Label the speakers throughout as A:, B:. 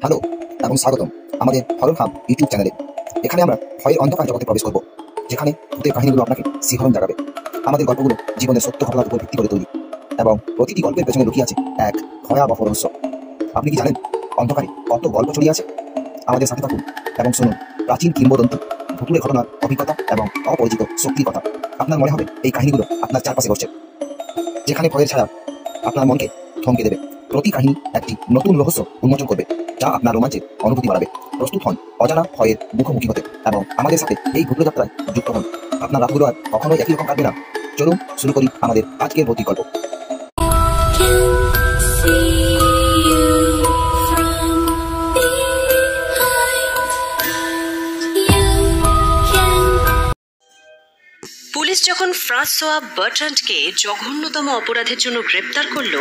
A: Hello এবং স্বাগতম আমাদের হরর হাব ইউটিউব চ্যানেলে। এখানে আমরা ভয়ের অন্ধকার জগতে প্রবেশ করব, যেখানে ভূতের কাহিনীগুলো আপনাকে শিহরণ জাগাবে। আমাদের গল্পগুলো জীবনের সত্য ঘটনার উপর ভিত্তি করে তৈরি এবং প্রতিটি গল্পের পেছনে লুকিয়ে আছে এক ভয়াবহ রহস্য। আপনি কি জানেন অন্ধকারে কত গল্প ছড়িয়ে আছে? আমাদের সাথে থাকুন এবং শুনুন প্রাচীন কিংবদন্তি, ভুতুড়ে ঘটনার অভিজ্ঞতা এবং অপরিচিত শক্তির কথা। আপনার মনে হবে এই কাহিনীগুলো আপনার চারপাশে ঘটছে, যেখানে ভয়ের ছায়া আপনার মনকে থমকে দেবে। প্রতি কাহিনী একটি নতুন রহস্য উন্মোচন করবে, যা আপনার রোমাঞ্চের অনুভূতি বাড়াবে। প্রস্তুত হন অজানা ভয়ের মুখোমুখি হতে এবং আমাদের সাথে এই ভূতুড়ে যাত্রায় যুক্ত হন। আপনার রাতগুলো আর কখনোই একই রকম কাটবে না। চলুন শুরু করি আমাদের আজকের ভৌতিক গল্প।
B: পুলিশ যখন ফ্রাঁসোয়া বার্ট্রান্ডকে জঘন্যতম অপরাধের জন্য গ্রেপ্তার করল,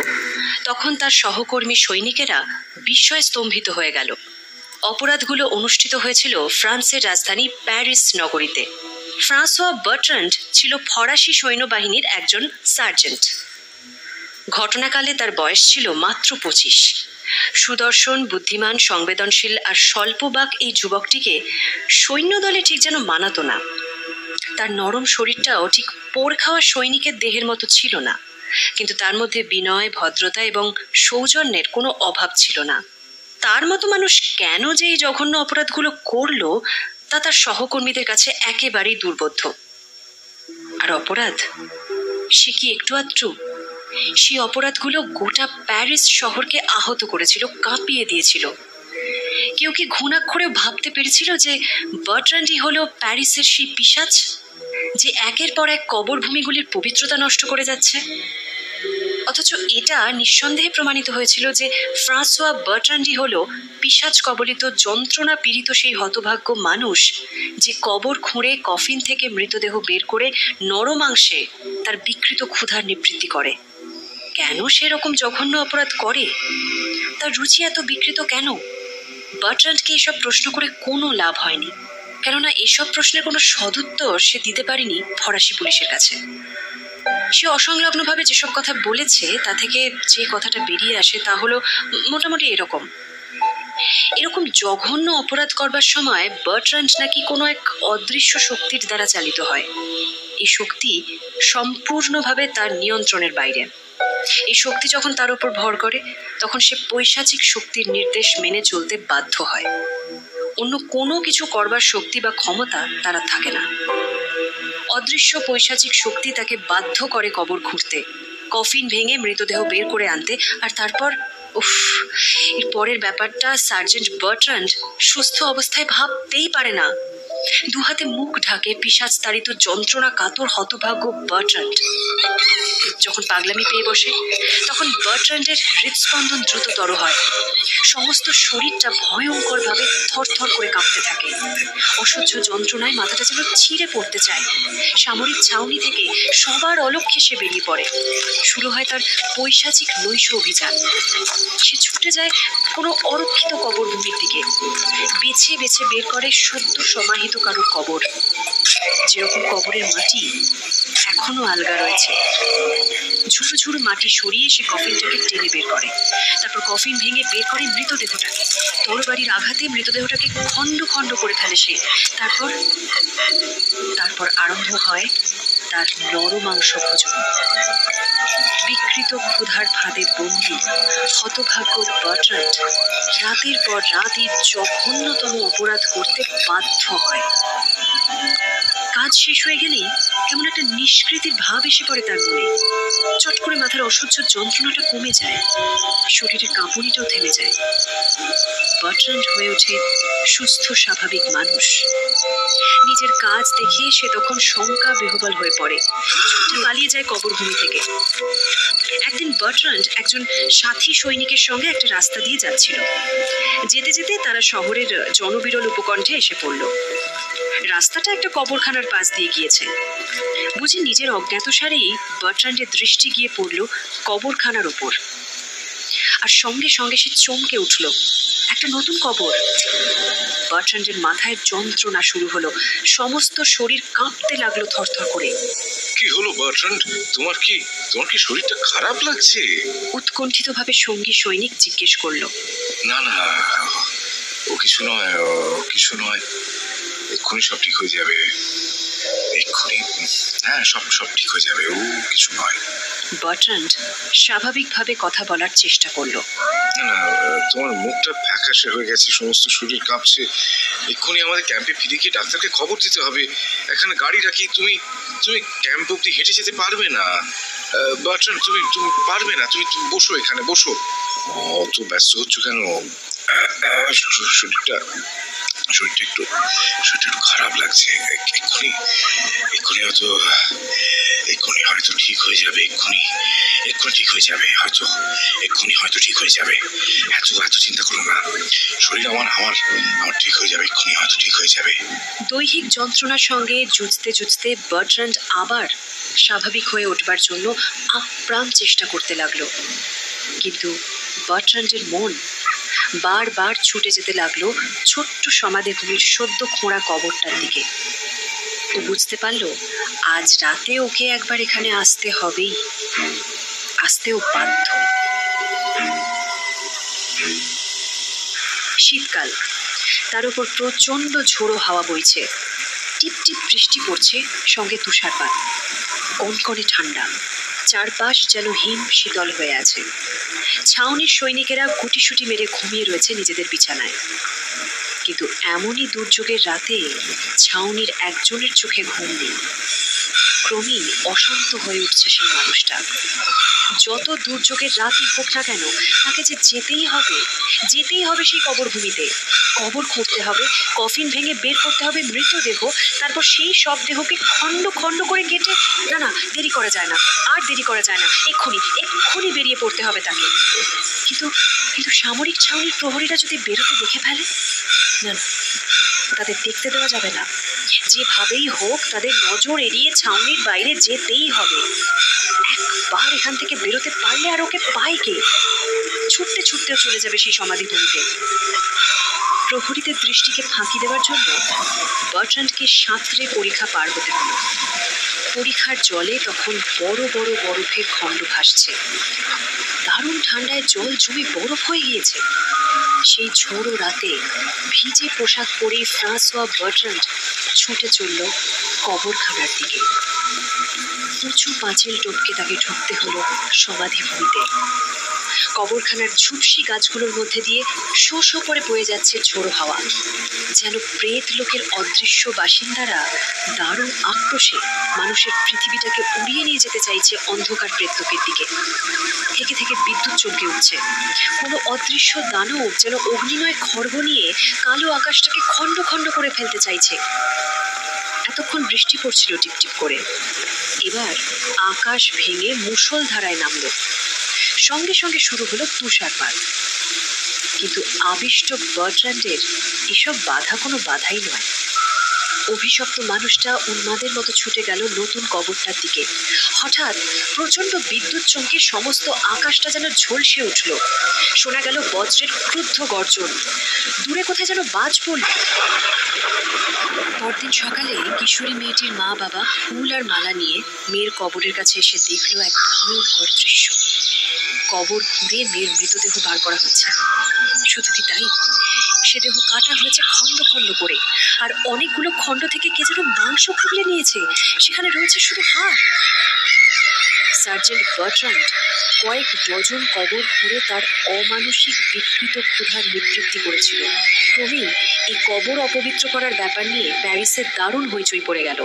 B: তখন তার সহকর্মী সৈনিকেরা বিস্ময়ে স্তম্ভিত হয়ে গেল। অপরাধগুলো অনুষ্ঠিত হয়েছিল ফ্রান্সের রাজধানী প্যারিস নগরীতে। ফ্রাঁসোয়া বার্ট্রান্ড ছিল ফরাসি সৈন্যবাহিনীর একজন সার্জেন্ট। ঘটনাকালে তার বয়স ছিল মাত্র 25। সুদর্শন, বুদ্ধিমান, সংবেদনশীল আর স্বল্পবাক এই যুবকটিকে সৈন্যদলে ঠিক যেন মানাতো না। তার নরম শরীরটাও ঠিক পোড় খাওয়া সৈনিকের দেহের মতো ছিল না, কিন্তু তার মধ্যে বিনয়, ভদ্রতা এবং সৌজন্যের কোনো অভাব ছিল না। তার মতো মানুষ কেন যে এই জঘন্য অপরাধগুলো করলো, তা তার সহকর্মীদের কাছে একেবারেই দুর্বোধ্য। আর অপরাধ, সে কি একটু আধটু? সেই অপরাধগুলো গোটা প্যারিস শহরকে আহত করেছিল, কাঁপিয়ে দিয়েছিল। কেউ কি ঘুণাক্ষরেও ভাবতে পেরেছিল যে বার্ট্রান্ডই হলো প্যারিসের সেই পিশাচ, যে একের পর এক কবরভূমিগুলির পবিত্রতা নষ্ট করে যাচ্ছে? অথচ এটা নিঃসন্দেহে প্রমাণিত হয়েছিল যে ফ্রাঁসোয়া বার্ট্রান্ডই হলো পিশাচ কবলিত, যন্ত্রণা পীড়িত সেই হতভাগ্য মানুষ, যে কবর খুঁড়ে কফিন থেকে মৃতদেহ বের করে নরমাংসে তার বিকৃত ক্ষুধার নিবৃত্তি করে। কেন সেরকম জঘন্য অপরাধ করে? তার রুচি এত বিকৃত কেন? বার্ট্রান্ডকে এসব প্রশ্ন করে কোনো লাভ হয়নি, কেননা এসব প্রশ্নের কোনো সদুত্তর সে দিতে পারেনি ফরাসি পুলিশের কাছে। সে অসংলগ্নভাবে যেসব কথা বলেছে, তা থেকে যে কথাটা বেরিয়ে আসে তা হলো মোটামুটি এরকম জঘন্য অপরাধ করবার সময় বার্ট্রান্ড নাকি কোনো এক অদৃশ্য শক্তির দ্বারা চালিত হয়। এই শক্তি সম্পূর্ণভাবে তার নিয়ন্ত্রণের বাইরে। এই শক্তি যখন তার উপর ভর করে, তখন সে পৈশাচিক শক্তির নির্দেশ মেনে চলতে বাধ্য হয়। অন্য কোনো কিছু করবার শক্তি বা ক্ষমতা তারা থাকে না। অদৃশ্য পৈশাচিক শক্তি তাকে বাধ্য করে কবর খুঁড়তে, কফিন ভেঙে মৃতদেহ বের করে আনতে, আর তারপর এর পরের ব্যাপারটা সার্জেন্ট বার্ট্রান্ড সুস্থ অবস্থায় ভাবতেই পারে না। দুহাতে মুখ ঢাকে পিশাচ তাড়িত যন্ত্রণা কাতর হতভাগ্য বার্ট্রান্ড যখন পাগলামি পেয়ে বসে, তখন বার্ট্রান্ডের হৃদস্পন্দন দ্রুততর হয়। সমস্ত শরীরটা ভয়ঙ্করভাবে থরথর করে কাঁপতে থাকে। অসহ্য যন্ত্রণায় মাথাটা যেন ছিঁড়ে পড়তে চায়। সামরিক ছাউনি থেকে সবার অলক্ষ্যে সে বেরিয়ে পড়ে। শুরু হয় তার পৈশাচিক নৈশ অভিযান। সে ছুটে যায় কোনো অরক্ষিত কবরভূমির দিকে, বেছে বেছে বের করে সদ্য সমাহিত কারো কবর। যেরকম কবরের মাটি এখনো আলগা রয়েছে। ঝুড়ো ঝুড়ো মাটি সরিয়ে সে কফিনটাকে টেনে বের করে। তারপর কফিন ভেঙে বের করে মৃতদেহটাকে। তরবারির আঘাতে মৃতদেহটাকে খণ্ড খণ্ড করে ফেলে সে। তারপর আরম্ভ হয় তার নরমাংস ভোজন। বিকৃত ক্ষুধার ফাঁদে বন্দী হতভাগ্য বার্ট্রান্ড রাতের পর রাত এই জঘন্যতম অপরাধ করতে বাধ্য হয়। কাজ শেষ হয়ে গেলেই কেমন একটা নিষ্কৃতির ভাব এসে পড়ে তার মনে। চট করে মাথার অসহ্য যন্ত্রণাটা কমে যায়, শরীরের কাঁপুনিটাও থেমে যায়। বার্ট্রান্ড হয়ে ওঠে সুস্থ স্বাভাবিক মানুষ। নিজের কাজ দেখিয়ে সে তখন শঙ্কা বিহ্বল হয়ে পড়ে, পালিয়ে যায় কবরভূমি থেকে। একদিন বার্ট্রান্ড একজন সাথী সৈনিকের সঙ্গে একটা রাস্তা দিয়ে যাচ্ছিল। যেতে যেতে তারা শহরের জনবিরল উপকণ্ঠে এসে পড়ল। রাস্তাটা একটা কবরখানার পাশ দিয়ে গিয়েছে। বুঝি নিজের অজ্ঞাতসারেই বার্ট্রান্ডের দৃষ্টি গিয়ে পড়ল কবরখানার উপর, আর সঙ্গে সঙ্গে সে চমকে উঠল। একটা নতুন কবর। বার্ট্রান্ডের মাথায় যন্ত্রণা শুরু হলো, সমস্ত শরীর কাঁপতে লাগলো থরথর করে।
C: কি হলো বার্ট্রান্ড, তোমার কি শরীরটা খারাপ লাগছে?
B: উৎকণ্ঠিতভাবে সঙ্গী সৈনিক জিজ্ঞেস করলো।
C: না, ও কিছু নয়, ও কিছু নয়, এক্ষুনি সব ঠিক হয়ে যাবে, এক্ষুনি। হ্যাঁ, সব সব ঠিক হয়ে যাবে, ও কিছু নয়।
B: বার্ট্রান্ড স্বাভাবিকভাবে কথা বলার চেষ্টা করলো।
C: না না, তোমার মুখটা ফ্যাকাশে হয়ে গেছে, সমস্ত শরীর কাঁপছে। এক্ষুনি আমাদের ক্যাম্পে ফিরে গিয়ে ডাক্তারকে খবর দিতে হবে। এখানে গাড়ি রাখি, তুমি তুমি ক্যাম্প অব্দি হেঁটে যেতে পারবে না। বার্ট্রান্ড, তুমি তুমি পারবে না, তুমি তুমি বসো, এখানে বসো। অত ব্যস্ত হচ্ছ কেন? শরীরটা শরীরটা একটু শরীরটা একটু খারাপ লাগছে। এক্ষুনি এক্ষুনি হয়তো এক্ষুনি হয়তো ঠিক হয়ে যাবে, এক্ষুনি এক্ষুনি ঠিক হয়ে যাবে, হয়তো এক্ষুনি হয়তো ঠিক হয়ে যাবে। এত এত চিন্তা করো না, শরীর আমার আমার আমার ঠিক হয়ে যাবে, এক্ষুনি হয়তো ঠিক হয়ে যাবে।
B: দৈহিক যন্ত্রণার সঙ্গে যুঝতে যুঝতে বার্ট্রান্ড আবার স্বাভাবিক হয়ে উঠবার জন্য আপ্রাণ চেষ্টা করতে লাগলো। কিন্তু বার্ট্রান্ডের মন বারবার ছুটে যেতে লাগলো ছোট্ট সমাধিভূমির সদ্য খোঁড়া কবরটার দিকে। ও বুঝতে পারলো আজ রাতে ওকে একবার এখানে আসতে হবেই, আসতেও বাধ্য। শীতকাল, তার উপর প্রচন্ড ঝোড়ো হাওয়া বইছে, টিপ টিপ বৃষ্টি পড়ছে, সঙ্গে তুষারপাত, কনকনে ঠান্ডা, চারপাশ যেন হিম শীতল হয়ে আছে। ছাউনির সৈনিকেরা গুটিসুটি মেরে ঘুমিয়ে রয়েছে নিজেদের বিছানায়। কিন্তু এমনই দুর্যোগের রাতে ছাউনির একজনের চোখে ঘুম নেই। ক্রমেই অশান্ত হয়ে উঠছে সেই মানুষটা। যত দুর্যোগের রাতই হোক না কেন, তাকে যে যেতেই হবে, যেতেই হবে সেই কবরভূমিতে। কবর খুঁড়তে হবে, কফিন ভেঙে বের করতে হবে মৃতদেহ, তারপর সেই সব দেহকে খণ্ড খণ্ড করে কেটে। না না, দেরি করা যায় না, আর দেরি করা যায় না, এক্ষুনি এক্ষুনি বেরিয়ে পড়তে হবে তাকে। কিন্তু কিন্তু সামরিক ছাউনির প্রহরীরা যদি বেরোতে দেখে ফেলে? না না, তাদের দেখতে দেওয়া যাবে না। যেভাবেই হোক তাদের নজর এড়িয়ে ছাউনির বাইরে যেতেই হবে। একবার এখান থেকে বেরোতে পারলে আর ওকে পায় কে? ছুটতে ছুটতেও চলে যাবে সেই সমাধিভূমিতে। প্রহরীদের দৃষ্টিকে ফাঁকি দেওয়ার জন্য বার্ট্রান্ডকে সাঁতরে পরীক্ষা পার হতে হলো। পরীক্ষার জলে তখন বড় বড় বরফের খণ্ড ভাসছে। দারুণ ঠান্ডায় জল জমে বরফ হয়ে গিয়েছে। সেই ঝোড়ো রাতে ভিজে পোশাক পরে ফ্রাঁসোয়া বার্ট্রান্ড ছুটে চলল কবরখানার দিকে। উঁচু পাঁচিল টপকে তাকে ঢুকতে হলো সমাধিভূমিতে। কবরখানার ঝুপসি গাছগুলোর মধ্যে দিয়ে শো শো করে বয়ে যাচ্ছে ঝোড়ো হাওয়া, যেন প্রেত লোকের অদৃশ্য বাসিন্দারা দারুণ আক্রোশে মানুষের পৃথিবীটাকে উড়িয়ে নিয়ে যেতে চাইছে অন্ধকার প্রেত লোকের দিকে। থেকে থেকে বিদ্যুৎ চমকে উঠছে। কোনো অদৃশ্য দানব যেন অগ্নিময় খড়গ নিয়ে কালো আকাশটাকে খণ্ড খণ্ড করে ফেলতে চাইছে। এতক্ষণ বৃষ্টি পড়ছিল টিপটিপ করে, এবার আকাশ ভেঙে মুষলধারায় নামলো। সঙ্গে সঙ্গে শুরু হলো তুষারপাত। কিন্তু আবিষ্ট বার্ট্রান্ডের এসব বাধা কোনো বাধাই নয়। অভিশপ্ত মানুষটা উন্মাদের মতো ছুটে গেল নতুন কবরটার দিকে। হঠাৎ প্রচন্ড বিদ্যুৎ চমকে সমস্ত আকাশটা যেন ঝলসে উঠল। শোনা গেল বজ্রের ক্রুদ্ধ গর্জন। দূরে কোথায় যেন বাজ পড়ল। পরদিন সকালে কিশোরী মেয়েটির মা বাবা ফুল আর মালা নিয়ে মেয়ের কবরের কাছে এসে দেখলো এক ভয়ঙ্কর দৃশ্য। কবর ঘুরে মেয়ের মৃতদেহ বার করা হচ্ছে। শুধু কি তাই, সে দেহ কাটা হয়েছে খণ্ড খণ্ড করে, আর অনেকগুলো খণ্ড থেকে কে যেন মাংস খুবলে নিয়েছে। সেখানে রয়েছে শুধু হাড়। সার্জেন্ট বার্ট্রান্ড কয়েক ডজন কবর ঘুরে তার অমানসিক বিকৃত ক্ষুধার নিবৃত্তি করেছিল। ক্রমেই এই কবর অপবিত্র করার ব্যাপার নিয়ে প্যারিসের দারুণ হইচই পড়ে গেল।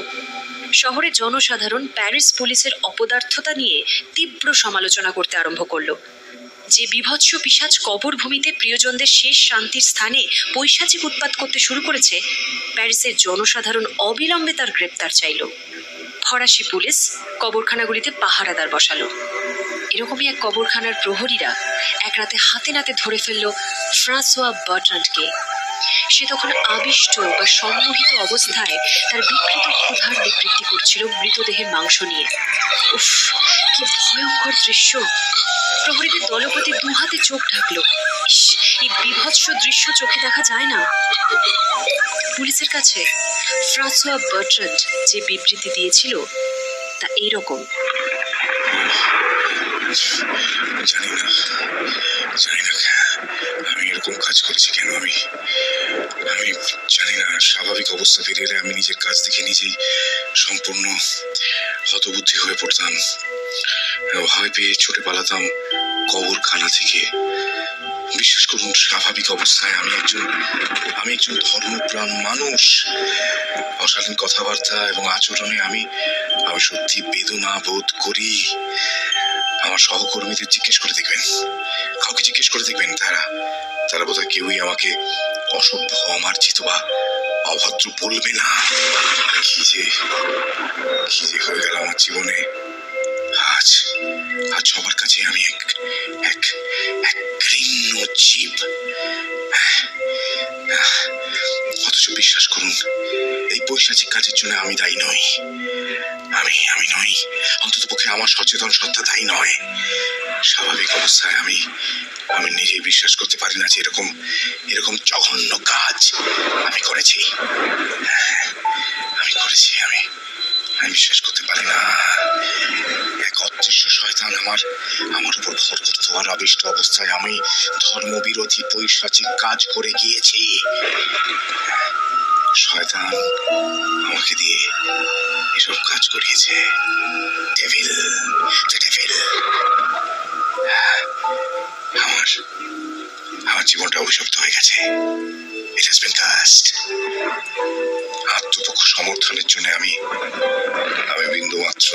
B: শহরের জনসাধারণ প্যারিস পুলিশের অপদার্থতা নিয়ে তীব্র সমালোচনা করতে আরম্ভ করলো। যে বিভৎস পিশাচ কবরভূমিতে প্রিয়জনদের শেষ শান্তির স্থানে পৈশাচিক উৎপাত করতে শুরু করেছে, প্যারিসের জনসাধারণ অবিলম্বে তার গ্রেপ্তার চাইল। ফরাসি পুলিশ কবরখানাগুলিতে পাহারাদার বসালো। এরকমই এক কবরখানার প্রহরীরা এক রাতে হাতে নাতে ধরে ফেলল ফ্রাঁসোয়া বার্ট্রান্ডকে। সে তখন আবিষ্ট বা সম্মোহিত অবস্থায় তার বিকৃত ক্ষুধার নিবৃত্তি করছিল মৃতদেহের মাংস নিয়ে। উফ, কি ভয়ঙ্কর দৃশ্য! প্রহরীদের দলপতি দুহাতে চোখ ঢাকলো। ইস, এই বিভৎস দৃশ্য চোখে দেখা যায় না। পুলিশের কাছে ফ্রাঁসোয়া বার্ট্রান্ড যে বিবৃতি দিয়েছিল তা এইরকম:
C: জানি না আমি এরকম কাজ করেছি কেন। আমি জানি না। স্বাভাবিক অবস্থা ফিরে এলে আমি নিজের কাজ দেখে নিজেই সম্পূর্ণ হতবুদ্ধি হয়ে পড়তাম, ভয় পেয়ে ছুটে পালাতাম কবরখানা থেকে। বিশ্বাস করুন, স্বাভাবিক অবস্থায় আমি একজন ধর্মপ্রাণ মানুষ। অশালীন কথাবার্তা এবং আচরণে আমি সত্যি বেদনা বোধ করি। আমার সহকর্মীদের জিজ্ঞেস করে দেখবেন, কাউকে জিজ্ঞেস করে দেখবেন, তারা বোধহয় কেউই আমাকে অসভ্য, অমার্জিত বা অভদ্র বলবে না। কি যে হয়ে গেল আমার জীবনে। আজ সবার কাছে আমি এক ঘৃণ্য জীব। অথচ বিশ্বাস করুন, এই পৈশাচিক কাজের জন্য আমি দায়ী নই। আমি নই, অন্তত পক্ষে আমার সচেতন সত্তা দায়ী নয়। স্বাভাবিক অবস্থায় আমি নিজেই বিশ্বাস করতে পারি না যে এরকম জঘন্য কাজ আমি করেছি। আমি বিশ্বাস করতে পারি না। এক অদৃশ্য শয়তান আমার উপর ভর করতো, আর আবিষ্ট অবস্থায় আমি ধর্মবিরোধী পৈশাচিক কাজ করে গিয়েছি। শয়তান আমাকে দিয়ে এসব কাজ করিয়েছে। Devil, the devil. আমার জীবনটা অভিশপ্ত হয়ে গেছে। It has been cursed. আত্মপক্ষ সমর্থনের জন্য আমি বিন্দু মাত্র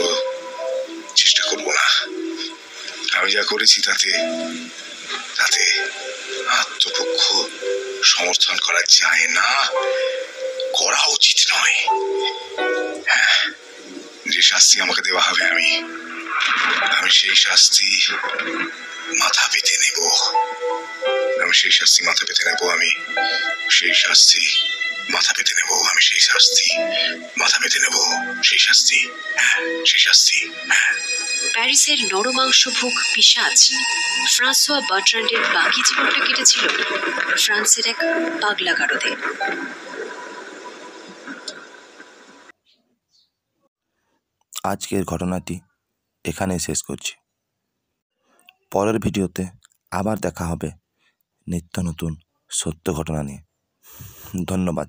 C: চেষ্টা করব না। আমি যা করেছি তাতে আত্মপক্ষ সমর্থন করা যায় না, করা উচিত নয়। যে শাস্তি আমাকে দেওয়া হবে আমি সেই শাস্তি মাথা পেতে নেব। আমি সেই শাস্তি মাথা পেতে নেব। সেই শাস্তি মাথা পেতে নেব।
B: প্যারিসের নরমাংসভোগ পিশাচ ফ্রাঁসোয়া বার্ট্রান্ডের বাকি জীবনটা কেটেছিল ফ্রান্সের এক পাগলাগারদে।
D: আজকের ঘটনাটি এখানেই শেষ করছি। পরের ভিডিওতে আবার দেখা হবে নিত্য নতুন সত্য ঘটনা নিয়ে। ধন্যবাদ।